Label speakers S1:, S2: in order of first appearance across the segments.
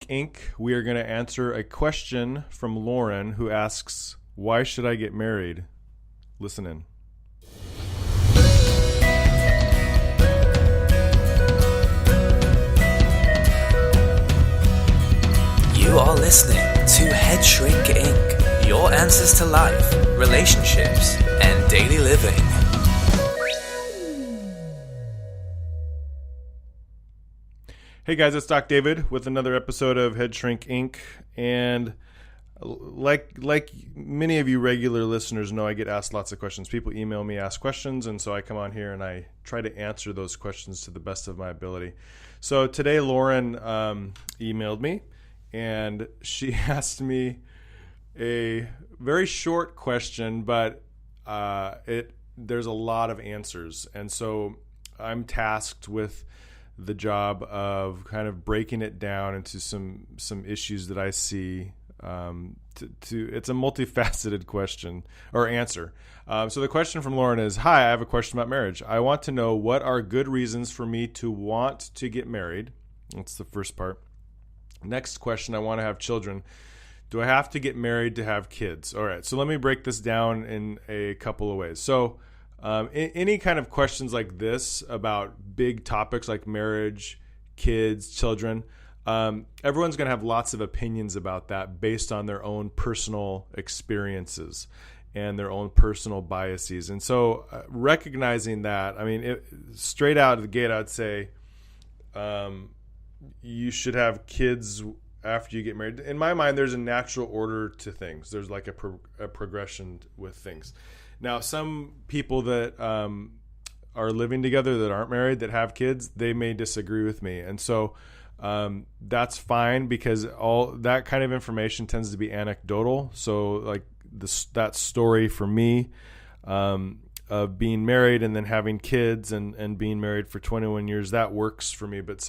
S1: Inc., we are going to answer a question from Lauren who asks, why should I get married? Listen in.
S2: You are listening to Head Shrink Inc., your answers to life, relationships, and daily living.
S1: Hey guys, it's Doc David with another episode of Head Shrink Inc. And like many of you regular listeners know, I get asked lots of questions. People email me, ask questions, and so I come on here and I try to answer those questions to the best of my ability. So today Lauren emailed me, and she asked me a very short question, but there's a lot of answers. And so I'm tasked with the job of kind of breaking it down into some issues that I see. It's a multifaceted question or answer. So the question from Lauren is, hi, I have a question about marriage. I want to know, what are good reasons for me to want to get married? That's the first part. Next question, I want to have children. Do I have to get married to have kids? All right, so let me break this down in a couple of ways. So any kind of questions like this about big topics like marriage, kids, children, everyone's going to have lots of opinions about that based on their own personal experiences and their own personal biases. And so recognizing that, I mean, straight out of the gate, I'd say you should have kids after you get married. In my mind, there's a natural order to things. There's like a progression with things. Now, some people that are living together that aren't married, that have kids, they may disagree with me. And so that's fine, because all that kind of information tends to be anecdotal. So like that story for me of being married and then having kids and being married for 21 years, that works for me. But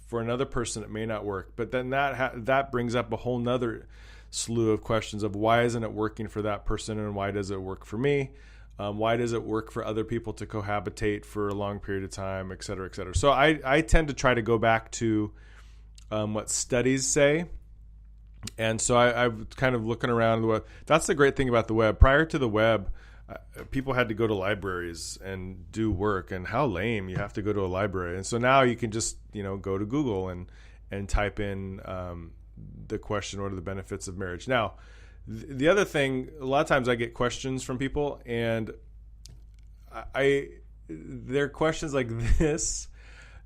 S1: for another person, it may not work. But then that brings up a whole nother slew of questions of why isn't it working for that person, and why does it work for me? Why does it work for other people to cohabitate for a long period of time, et cetera, et cetera. So I tend to try to go back to what studies say. And so I'm kind of looking around the web. That's the great thing about the web. Prior to the web, people had to go to libraries and do work, and how lame, you have to go to a library. And so now you can just, go to Google and type in the question, what are the benefits of marriage? Now, the other thing, a lot of times I get questions from people, and they're questions like this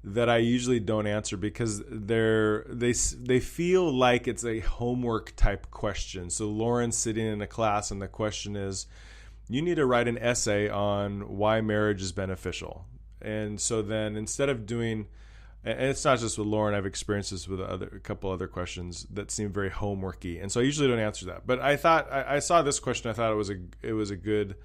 S1: that I usually don't answer, because they feel like it's a homework type question. So Lauren's sitting in a class, and the question is, you need to write an essay on why marriage is beneficial. And so then instead of doing, and it's not just with Lauren, I've experienced this with a couple other questions that seem very homeworky, and so I usually don't answer that. But I thought I saw this question. I thought it was a good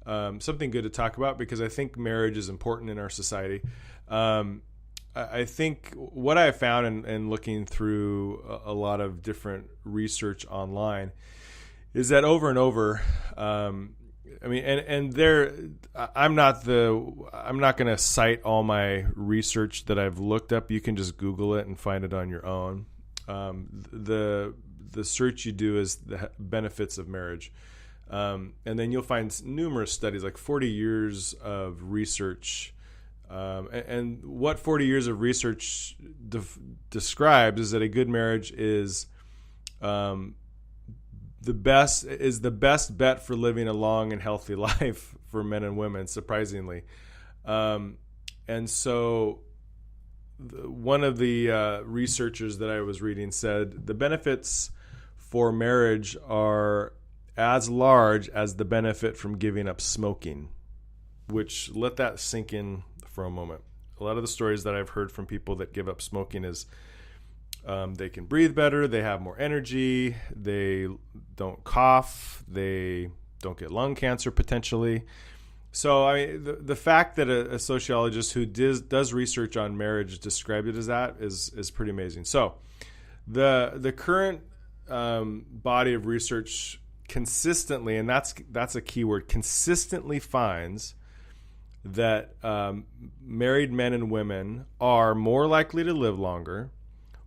S1: something good to talk about, because I think marriage is important in our society. I think what I found in looking through a lot of different research online is that over and over, I'm not going to cite all my research that I've looked up. You can just Google it and find it on your own. The search you do is the benefits of marriage. And then you'll find numerous studies, like 40 years of research. And what 40 years of research describes is that a good marriage is the best bet for living a long and healthy life for men and women, surprisingly. And so one of the researchers that I was reading said the benefits for marriage are as large as the benefit from giving up smoking, which, let that sink in for a moment. A lot of the stories that I've heard from people that give up smoking is they can breathe better, they have more energy, they don't cough, they don't get lung cancer potentially. So I mean, the fact that a sociologist who does research on marriage described it as that is pretty amazing. So the current body of research consistently, and that's a key word, consistently finds that married men and women are more likely to live longer,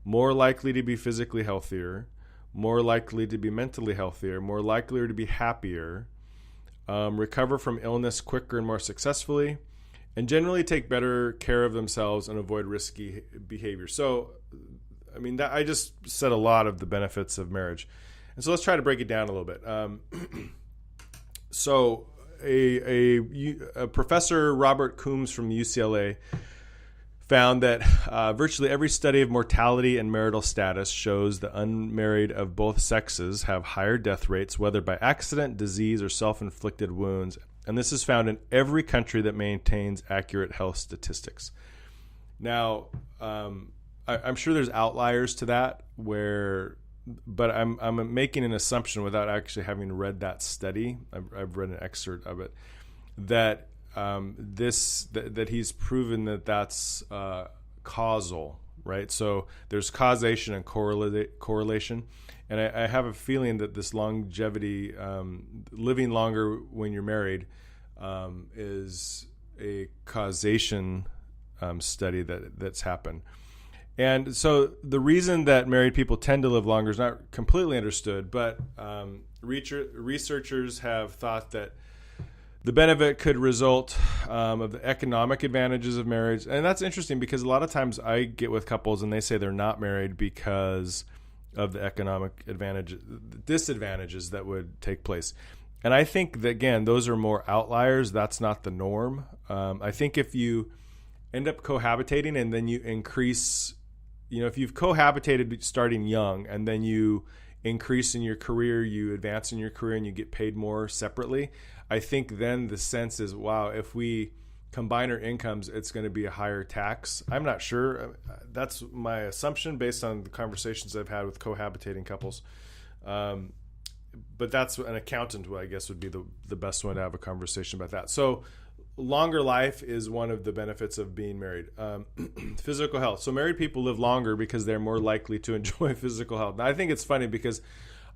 S1: more likely to be physically healthier, more likely to be mentally healthier, more likely to be happier, recover from illness quicker and more successfully, and generally take better care of themselves and avoid risky behavior. So, I mean, I just said a lot of the benefits of marriage. And so let's try to break it down a little bit. So a professor, Robert Coombs from UCLA, found that virtually every study of mortality and marital status shows the unmarried of both sexes have higher death rates, whether by accident, disease, or self-inflicted wounds. And this is found in every country that maintains accurate health statistics. Now, I'm sure there's outliers to that but I'm making an assumption without actually having read that study. I've read an excerpt of it that that he's proven that that's causal, right? So there's causation and correlation, and I have a feeling that this longevity, living longer when you're married, is a causation study that's happened. And so the reason that married people tend to live longer is not completely understood, but researchers have thought that the benefit could result of the economic advantages of marriage. And that's interesting because a lot of times I get with couples and they say they're not married because of the economic disadvantages that would take place. And I think that, again, those are more outliers. That's not the norm. I think if you end up cohabitating and then you increase, if you've cohabitated starting young and then you increase in your career, you advance in your career and you get paid more separately, I think then the sense is, wow, if we combine our incomes, it's going to be a higher tax. I'm not sure. That's my assumption based on the conversations I've had with cohabitating couples. But that's an accountant, I guess, would be the best one to have a conversation about that. So longer life is one of the benefits of being married. Physical health. So married people live longer because they're more likely to enjoy physical health. Now, I think it's funny because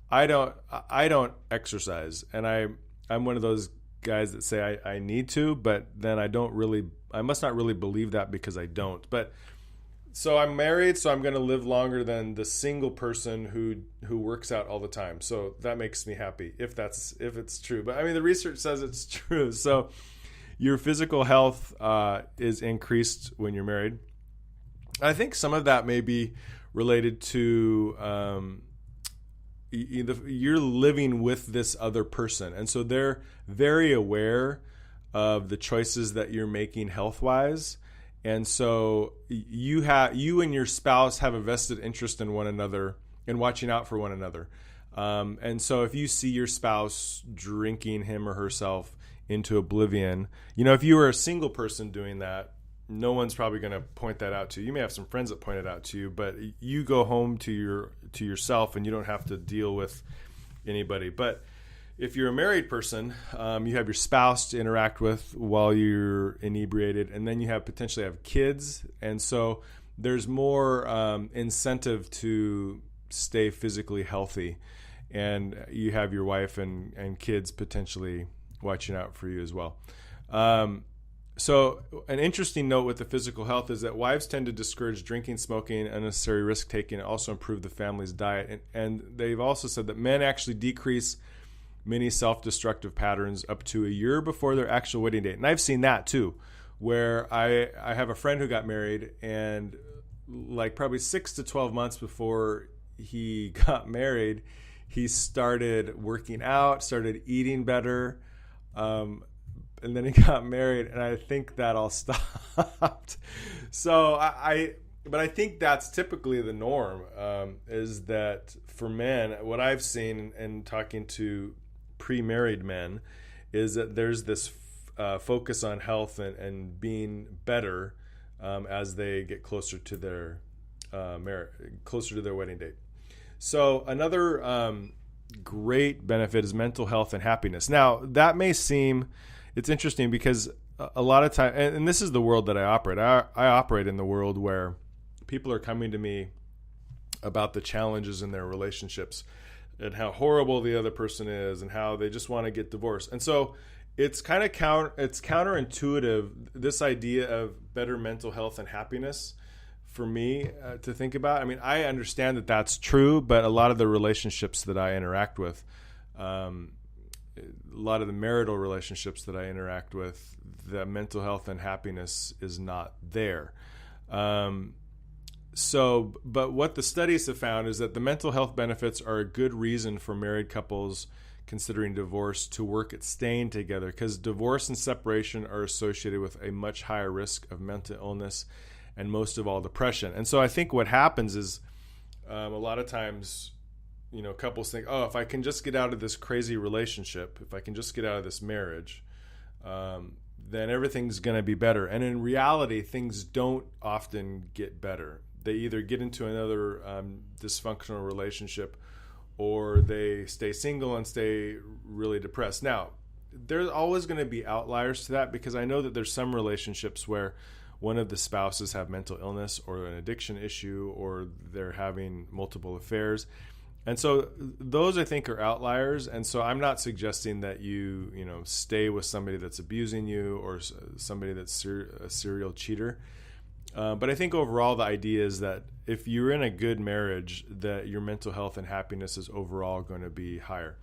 S1: I don't exercise, and I'm one of those guys that say I need to, but then I must not really believe that because I don't. But so I'm married, so I'm going to live longer than the single person who works out all the time. So that makes me happy if it's true. But I mean, the research says it's true. So your physical health is increased when you're married. I think some of that may be related to you're living with this other person, and so they're very aware of the choices that you're making health-wise, and so you and your spouse have a vested interest in one another and watching out for one another. And so if you see your spouse drinking him or herself into oblivion, if you were a single person doing that, no one's probably going to point that out to you. You may have some friends that point it out to you, but you go home to yourself and you don't have to deal with anybody. But if you're a married person, you have your spouse to interact with while you're inebriated, and then you potentially have kids. And so there's more incentive to stay physically healthy. And you have your wife and kids potentially watching out for you as well. So an interesting note with the physical health is that wives tend to discourage drinking, smoking, unnecessary risk-taking, and also improve the family's diet. And they've also said that men actually decrease many self-destructive patterns up to a year before their actual wedding date. And I've seen that too, where I have a friend who got married, and like probably 6 to 12 months before he got married, he started working out, started eating better, and then he got married, and I think that all stopped. So but I think that's typically the norm, is that for men, what I've seen in talking to pre-married men is that there's this focus on health and being better as they get closer to their wedding date. So another great benefit is mental health and happiness. Now, that may seem... It's interesting because a lot of time, and this is the world that I operate. I operate in the world where people are coming to me about the challenges in their relationships and how horrible the other person is and how they just want to get divorced. And so it's kind of counterintuitive, this idea of better mental health and happiness for me to think about. I mean, I understand that that's true, but a lot of the relationships that I interact with, a lot of the marital relationships that I interact with, the mental health and happiness is not there. But what the studies have found is that the mental health benefits are a good reason for married couples considering divorce to work at staying together, because divorce and separation are associated with a much higher risk of mental illness and most of all depression. And so I think what happens is a lot of times, couples think, oh, if I can just get out of this crazy relationship, if I can just get out of this marriage, then everything's going to be better. And in reality, things don't often get better. They either get into another dysfunctional relationship, or they stay single and stay really depressed. Now, there's always going to be outliers to that, because I know that there's some relationships where one of the spouses have mental illness or an addiction issue, or they're having multiple affairs. And so those, I think, are outliers. And so I'm not suggesting that you stay with somebody that's abusing you or somebody that's a serial cheater. But I think overall the idea is that if you're in a good marriage, that your mental health and happiness is overall going to be higher.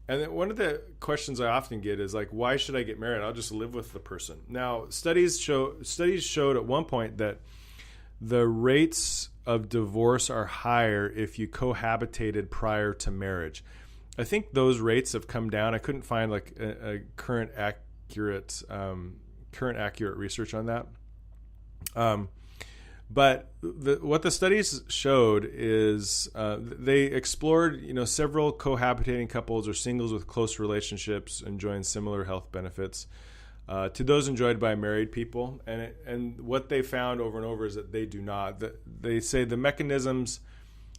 S1: And then one of the questions I often get is like, why should I get married? I'll just live with the person. Now, studies showed at one point that the rates of divorce are higher if you cohabitated prior to marriage. I think those rates have come down. I couldn't find like a current accurate research on that. But what the studies showed is they explored, several cohabitating couples or singles with close relationships enjoying similar health benefits to those enjoyed by married people. And what they found over and over is that they do not. They say the mechanisms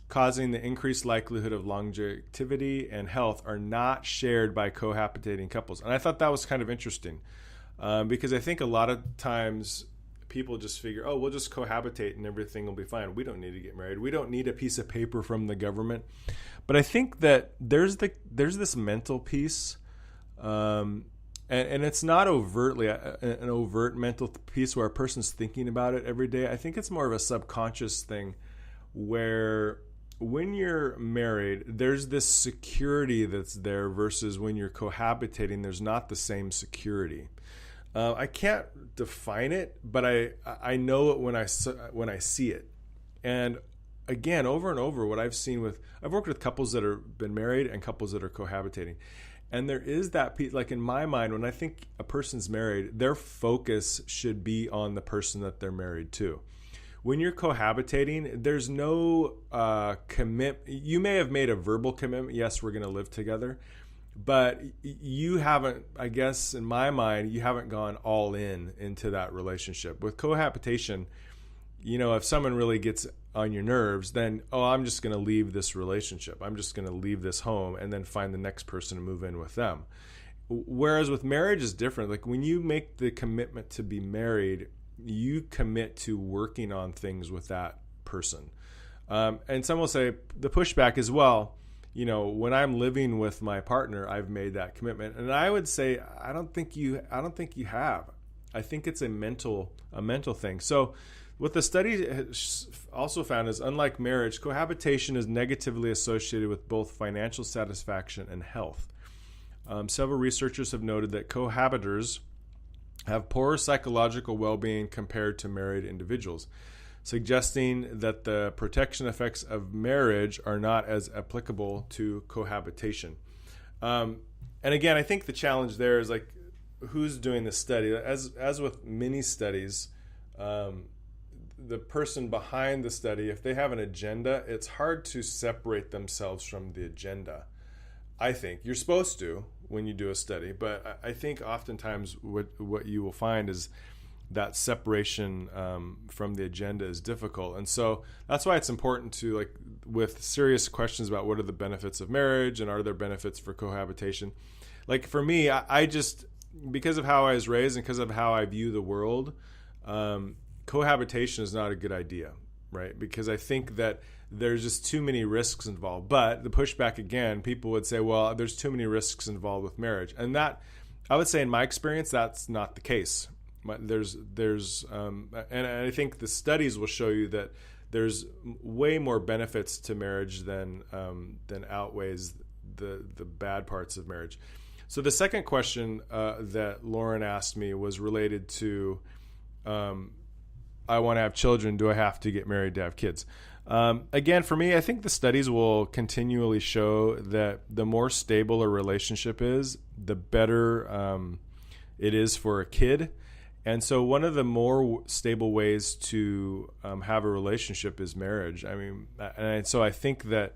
S1: causing the increased likelihood of longevity and health are not shared by cohabitating couples. And I thought that was kind of interesting because I think a lot of times people just figure, oh, we'll just cohabitate and everything will be fine. We don't need to get married. We don't need a piece of paper from the government. But I think that there's this mental piece, and it's not overtly an overt mental piece where a person's thinking about it every day. I think it's more of a subconscious thing where when you're married, there's this security that's there versus when you're cohabitating, there's not the same security. I can't define it, but I know it when I see it. And again, over and over, what I've worked with couples that have been married and couples that are cohabitating. And there is that piece, like in my mind, when I think a person's married, their focus should be on the person that they're married to. When you're cohabitating, there's no commitment. You may have made a verbal commitment. Yes, we're going to live together. But you haven't, I guess, in my mind, you haven't gone all into that relationship. With cohabitation, if someone really gets on your nerves, then, I'm just going to leave this relationship. I'm just going to leave this home and then find the next person to move in with them. Whereas with marriage is different. Like when you make the commitment to be married, you commit to working on things with that person. And some will say the pushback as well. When I'm living with my partner, I've made that commitment. And I would say, I don't think you have. I think it's a mental thing. So what the study also found is, unlike marriage, cohabitation is negatively associated with both financial satisfaction and health. Several researchers have noted that cohabitors have poorer psychological well-being compared to married individuals, suggesting that the protection effects of marriage are not as applicable to cohabitation. And again, I think the challenge there is like, who's doing the study? As with many studies, the person behind the study, if they have an agenda, it's hard to separate themselves from the agenda. I think you're supposed to when you do a study, but I think oftentimes what you will find is that separation from the agenda is difficult. And so that's why it's important to, like, with serious questions about what are the benefits of marriage and are there benefits for cohabitation. Like for me, I just, because of how I was raised and because of how I view the world, cohabitation is not a good idea, right? Because I think that there's just too many risks involved. But the pushback, again, people would say, well, there's too many risks involved with marriage. And that, I would say in my experience, that's not the case. and I think the studies will show you that there's way more benefits to marriage than outweighs the bad parts of marriage. So the second question that Lauren asked me was related to, I want to have children. Do I have to get married to have kids? Again, for me, I think the studies will continually show that the more stable a relationship is, the better it is for a kid. And so one of the more stable ways to have a relationship is marriage. I mean, and so I think that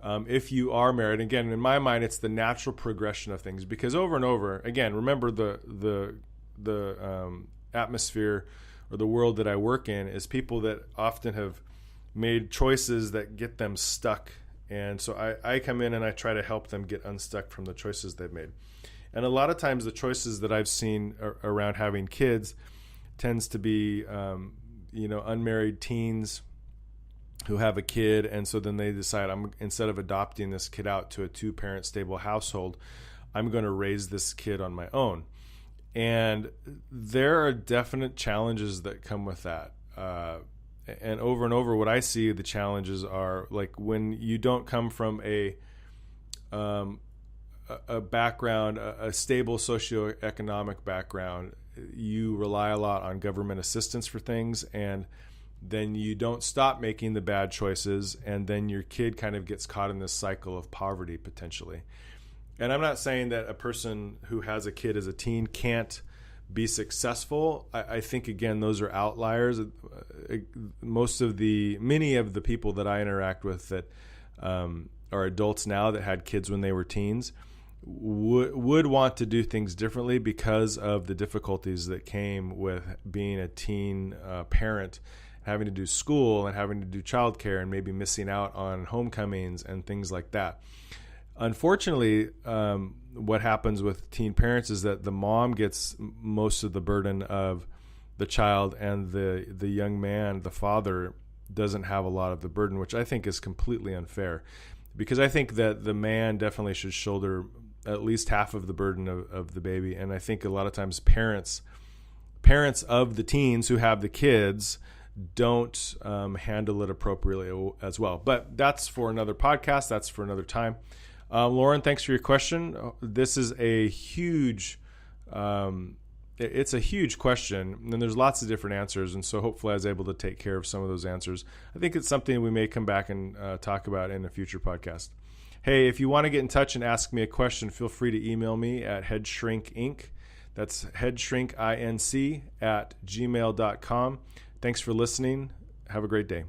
S1: if you are married, again, in my mind, it's the natural progression of things, because over and over, again, remember the atmosphere or the world that I work in is people that often have made choices that get them stuck. And so I come in and I try to help them get unstuck from the choices they've made. And a lot of times the choices that I've seen around having kids tends to be, unmarried teens who have a kid. And so then they decide, instead of adopting this kid out to a 2-parent stable household, I'm going to raise this kid on my own. And there are definite challenges that come with that. And over, what I see the challenges are like when you don't come from a background, a stable socioeconomic background, you rely a lot on government assistance for things, and then you don't stop making the bad choices, and then your kid kind of gets caught in this cycle of poverty potentially. And I'm not saying that a person who has a kid as a teen can't be successful. I think, again, those are outliers. Many of the people that I interact with that are adults now that had kids when they were teens would want to do things differently because of the difficulties that came with being a teen parent, having to do school and having to do childcare and maybe missing out on homecomings and things like that. Unfortunately, what happens with teen parents is that the mom gets most of the burden of the child, and the young man, the father, doesn't have a lot of the burden, which I think is completely unfair, because I think that the man definitely should shoulder at least half of the burden of the baby. And I think a lot of times parents of the teens who have the kids don't handle it appropriately as well. But that's for another podcast. That's for another time. Lauren, thanks for your question. This is a huge, it's a huge question, and there's lots of different answers. And so hopefully I was able to take care of some of those answers. I think it's something we may come back and talk about in a future podcast. Hey, if you want to get in touch and ask me a question, feel free to email me at headshrinkinc. That's headshrinkinc@gmail.com. Thanks for listening. Have a great day.